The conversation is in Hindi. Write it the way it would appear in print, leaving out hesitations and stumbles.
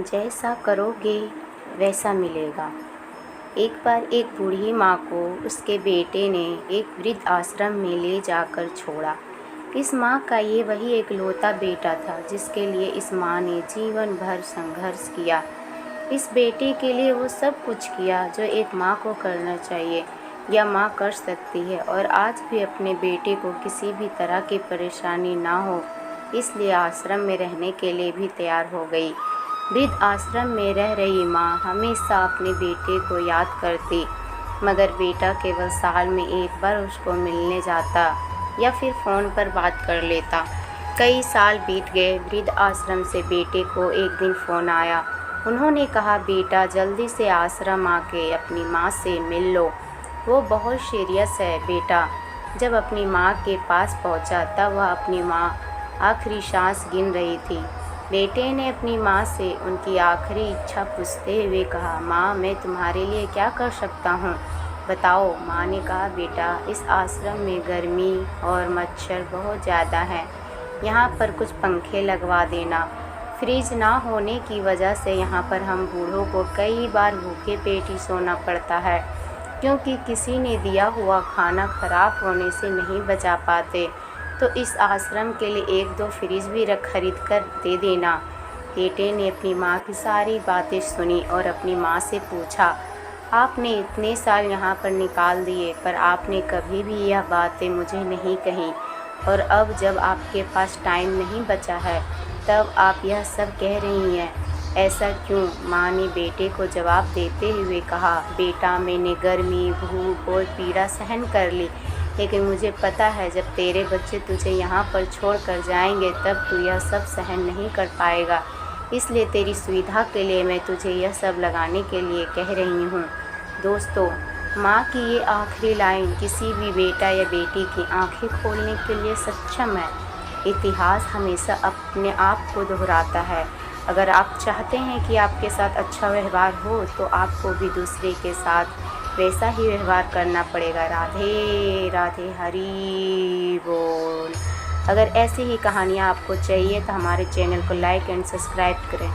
जैसा करोगे वैसा मिलेगा। एक बार एक बूढ़ी माँ को उसके बेटे ने एक वृद्ध आश्रम में ले जाकर छोड़ा। इस माँ का ये वही एकलौता बेटा था जिसके लिए इस माँ ने जीवन भर संघर्ष किया। इस बेटे के लिए वो सब कुछ किया जो एक माँ को करना चाहिए या माँ कर सकती है, और आज भी अपने बेटे को किसी भी तरह की परेशानी ना हो इसलिए आश्रम में रहने के लिए भी तैयार हो गई। वृद्ध आश्रम में रह रही माँ हमेशा अपने बेटे को याद करती, मगर बेटा केवल साल में एक बार उसको मिलने जाता या फिर फ़ोन पर बात कर लेता। कई साल बीत गए। वृद्ध आश्रम से बेटे को एक दिन फ़ोन आया। उन्होंने कहा, बेटा जल्दी से आश्रम आके अपनी माँ से मिल लो, वो बहुत सीरियस है। बेटा जब अपनी माँ के पास पहुँचा तब वह अपनी माँ आखिरी सांस गिन रही थी। बेटे ने अपनी माँ से उनकी आखिरी इच्छा पूछते हुए कहा, माँ मैं तुम्हारे लिए क्या कर सकता हूँ, बताओ। माँ ने कहा, बेटा इस आश्रम में गर्मी और मच्छर बहुत ज़्यादा हैं, यहाँ पर कुछ पंखे लगवा देना। फ्रिज ना होने की वजह से यहाँ पर हम बूढ़ों को कई बार भूखे पेट ही सोना पड़ता है, क्योंकि किसी ने दिया हुआ खाना ख़राब होने से नहीं बचा पाते। तो इस आश्रम के लिए एक दो फ्रिज भी खरीद कर दे देना। बेटे ने अपनी माँ की सारी बातें सुनी और अपनी माँ से पूछा, आपने इतने साल यहाँ पर निकाल दिए पर आपने कभी भी यह बातें मुझे नहीं कही, और अब जब आपके पास टाइम नहीं बचा है तब आप यह सब कह रही हैं, ऐसा क्यों। माँ ने बेटे को जवाब देते हुए कहा, बेटा मैंने गर्मी, भूख और पीड़ा सहन कर ली, लेकिन मुझे पता है जब तेरे बच्चे तुझे यहाँ पर छोड़ कर जाएंगे तब तू यह सब सहन नहीं कर पाएगा। इसलिए तेरी सुविधा के लिए मैं तुझे यह सब लगाने के लिए कह रही हूँ। दोस्तों, माँ की ये आखिरी लाइन किसी भी बेटा या बेटी की आंखें खोलने के लिए सक्षम है। इतिहास हमेशा अपने आप को दोहराता है। अगर आप चाहते हैं कि आपके साथ अच्छा व्यवहार हो तो आपको भी दूसरे के साथ वैसा ही व्यवहार करना पड़ेगा। राधे राधे, हरि बोल। अगर ऐसी ही कहानियाँ आपको चाहिए तो हमारे चैनल को लाइक एंड सब्सक्राइब करें।